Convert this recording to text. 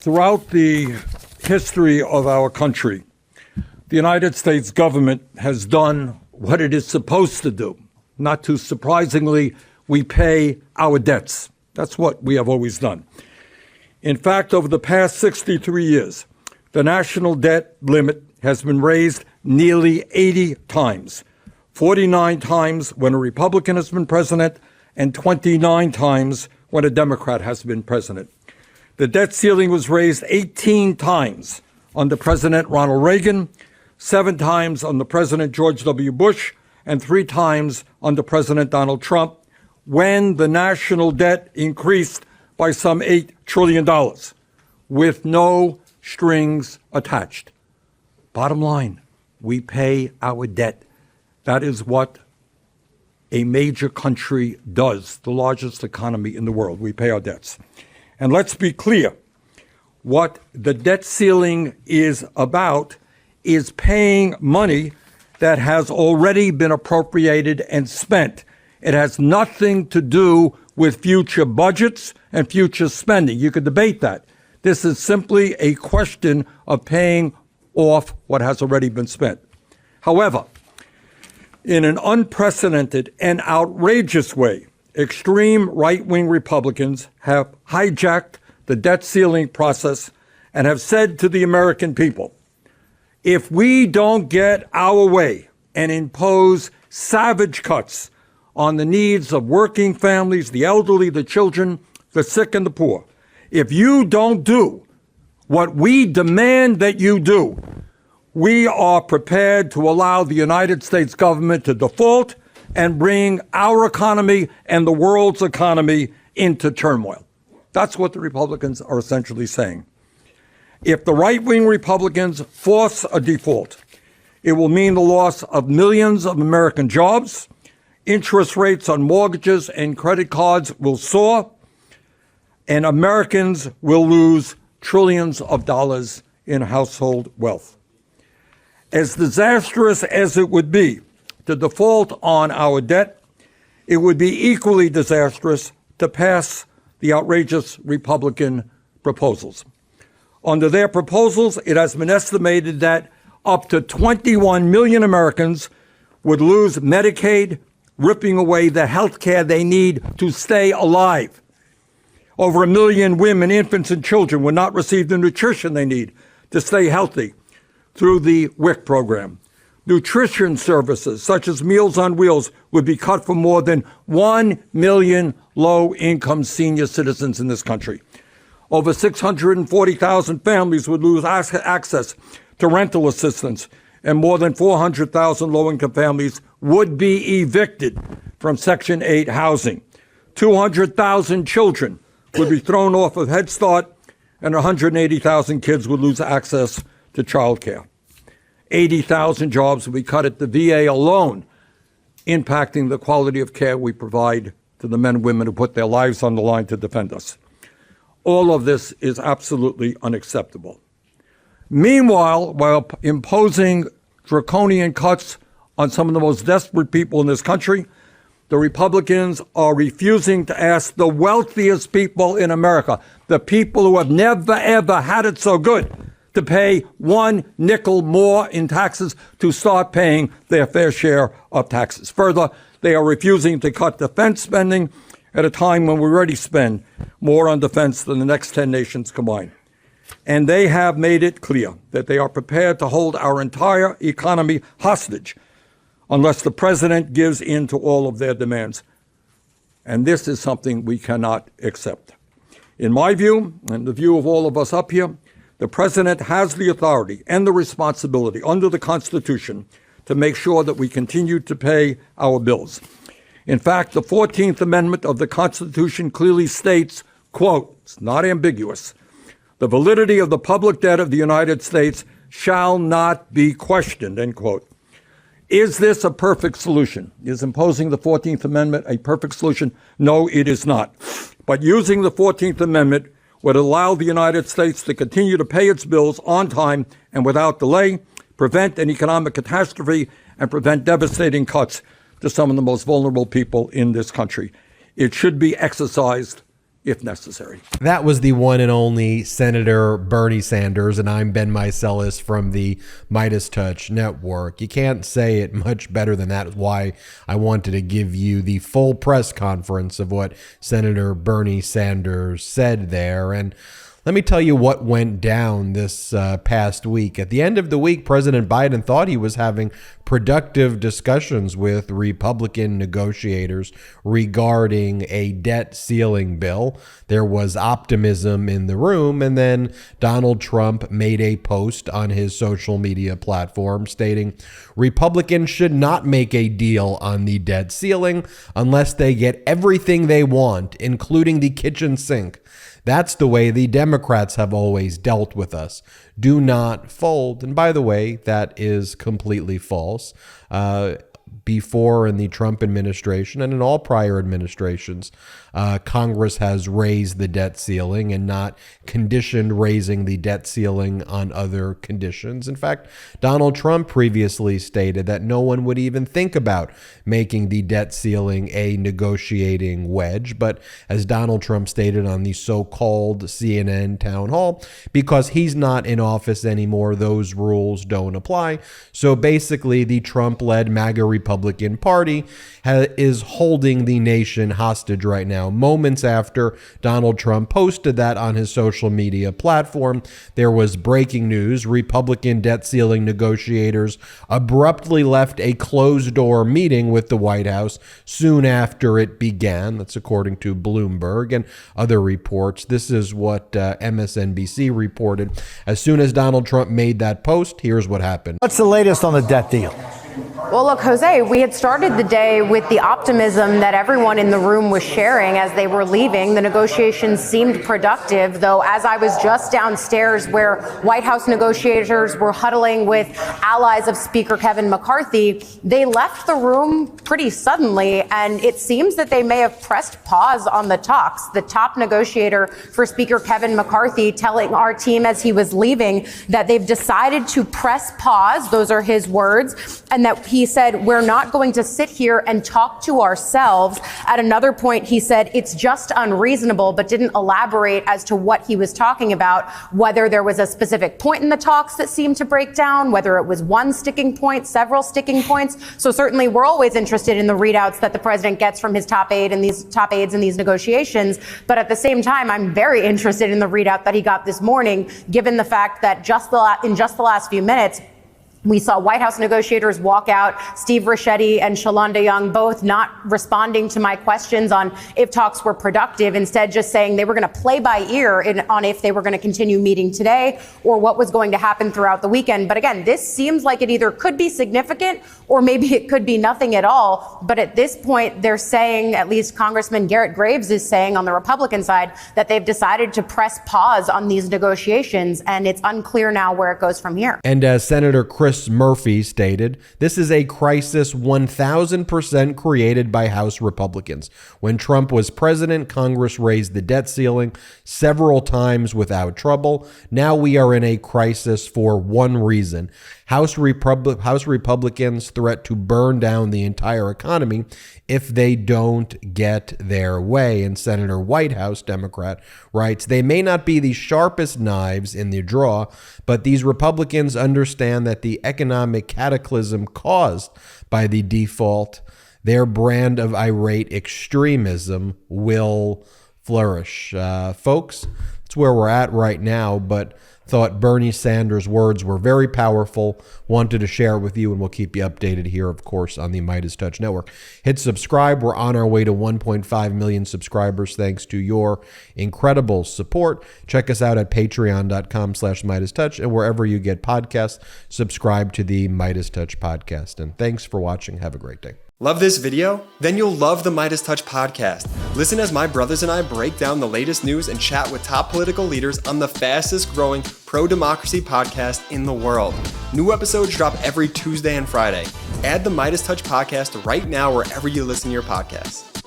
Throughout the history of our country, the United States government has done what it is supposed to do. Not too surprisingly, we pay our debts. That's what we have always done. In fact, over the past 63 years, the national debt limit has been raised nearly 80 times, 49 times when a Republican has been president and 29 times when a Democrat has been president. The debt ceiling was raised 18 times under President Ronald Reagan, 7 times under President George W. Bush, and 3 times under President Donald Trump, when the national debt increased by some $8 trillion, with no strings attached. Bottom line, we pay our debt. That is what a major country does, the largest economy in the world. We pay our debts. And let's be clear, what the debt ceiling is about is paying money that has already been appropriated and spent. It has nothing to do with future budgets and future spending. You could debate that. This is simply a question of paying off what has already been spent. However, in an unprecedented and outrageous way, extreme right-wing Republicans have hijacked the debt ceiling process and have said to the American people, if we don't get our way and impose savage cuts on the needs of working families, the elderly, the children, the sick, and the poor, if you don't do what we demand that you do, we are prepared to allow the United States government to default and bring our economy and the world's economy into turmoil. That's what the Republicans are essentially saying. If the right-wing Republicans force a default, it will mean the loss of millions of American jobs, interest rates on mortgages and credit cards will soar, and Americans will lose trillions of dollars in household wealth. As disastrous as it would be to default on our debt, it would be equally disastrous to pass the outrageous Republican proposals. Under their proposals, it has been estimated that up to 21 million Americans would lose Medicaid, ripping away the health care they need to stay alive. Over 1 million women, infants, and children would not receive the nutrition they need to stay healthy through the WIC program. Nutrition services, such as Meals on Wheels, would be cut for more than 1 million low-income senior citizens in this country. Over 640,000 families would lose access to rental assistance, and more than 400,000 low-income families would be evicted from Section 8 housing. 200,000 children would be thrown off of Head Start, and 180,000 kids would lose access to child care. 80,000 jobs will be cut at the VA alone, impacting the quality of care we provide to the men and women who put their lives on the line to defend us. All of this is absolutely unacceptable. Meanwhile, while imposing draconian cuts on some of the most desperate people in this country, the Republicans are refusing to ask the wealthiest people in America, the people who have never, ever had it so good, to pay 1 nickel more in taxes to start paying their fair share of taxes. Further, they are refusing to cut defense spending at a time when we already spend more on defense than the next 10 nations combined. And they have made it clear that they are prepared to hold our entire economy hostage unless the president gives in to all of their demands. And this is something we cannot accept. In my view, and the view of all of us up here, the president has the authority and the responsibility under the Constitution to make sure that we continue to pay our bills. In fact, the 14th Amendment of the Constitution clearly states, quote, it's not ambiguous, the validity of the public debt of the United States shall not be questioned, end quote. Is this a perfect solution? Is imposing the 14th Amendment a perfect solution? No, it is not. But using the 14th Amendment would allow the United States to continue to pay its bills on time and without delay, prevent an economic catastrophe, and prevent devastating cuts to some of the most vulnerable people in this country. It should be exercised if necessary. That was the one and only Senator Bernie Sanders, and I'm Ben Meiselas from the MeidasTouch Network. You can't say it much better than that. Why I wanted to give you the full press conference of what Senator Bernie Sanders said there. And let me tell you what went down this past week. At the end of the week, President Biden thought he was having productive discussions with Republican negotiators regarding a debt ceiling bill. There was optimism in the room, and then Donald Trump made a post on his social media platform stating Republicans should not make a deal on the debt ceiling unless they get everything they want, including the kitchen sink. That's the way the Democrats have always dealt with us. Do not fold. And by the way, that is completely false. Before in the Trump administration and in all prior administrations, Congress has raised the debt ceiling and not conditioned raising the debt ceiling on other conditions. In fact, Donald Trump previously stated that no one would even think about making the debt ceiling a negotiating wedge. But as Donald Trump stated on the so-called CNN town hall, because he's not in office anymore, those rules don't apply. So basically, the Trump-led MAGA Republican Party is holding the nation hostage right now. Moments after Donald Trump posted that on his social media platform, there was breaking news. Republican debt ceiling negotiators abruptly left a closed-door meeting with the White House soon after it began. That's according to Bloomberg and other reports. This is what MSNBC reported. As soon as Donald Trump made that post, here's what happened. What's the latest on the debt deal? Well, look, Jose, we had started the day with the optimism that everyone in the room was sharing as they were leaving. The negotiations seemed productive, though as I was just downstairs where White House negotiators were huddling with allies of Speaker Kevin McCarthy, they left the room pretty suddenly, and it seems that they may have pressed pause on the talks. The top negotiator for Speaker Kevin McCarthy telling our team as he was leaving that they've decided to press pause, those are his words, and that he said, we're not going to sit here and talk to ourselves. At another point, he said it's just unreasonable, but didn't elaborate as to what he was talking about, whether there was a specific point in the talks that seemed to break down, whether it was one sticking point, several sticking points. So certainly we're always interested in the readouts that the president gets from his top aides in these negotiations. But at the same time, I'm very interested in the readout that he got this morning, given the fact that in just the last few minutes, we saw White House negotiators walk out, Steve Ricchetti and Shalonda Young both not responding to my questions on if talks were productive, instead just saying they were going to play by ear on if they were going to continue meeting today or what was going to happen throughout the weekend. But again, this seems like it either could be significant or maybe it could be nothing at all. But at this point, they're saying, at least Congressman Garrett Graves is saying on the Republican side, that they've decided to press pause on these negotiations, and it's unclear now where it goes from here. And as Senator Chris Murphy stated, this is a crisis 1,000% created by House Republicans. When Trump was president, Congress raised the debt ceiling several times without trouble. Now we are in a crisis for one reason. House Republicans threat to burn down the entire economy if they don't get their way. And Senator Whitehouse, Democrat, writes, they may not be the sharpest knives in the draw, but these Republicans understand that the economic cataclysm caused by the default, their brand of irate extremism, will flourish. Folks, that's where we're at right now, but thought Bernie Sanders' words were very powerful, wanted to share it with you, and we'll keep you updated here, of course, on the MeidasTouch Network. Hit subscribe. We're on our way to 1.5 million subscribers thanks to your incredible support. Check us out at patreon.com/MeidasTouch, and wherever you get podcasts, subscribe to the MeidasTouch podcast. And thanks for watching. Have a great day. Love this video? Then you'll love the MeidasTouch podcast. Listen as my brothers and I break down the latest news and chat with top political leaders on the fastest growing pro-democracy podcast in the world. New episodes drop every Tuesday and Friday. Add the MeidasTouch podcast right now wherever you listen to your podcasts.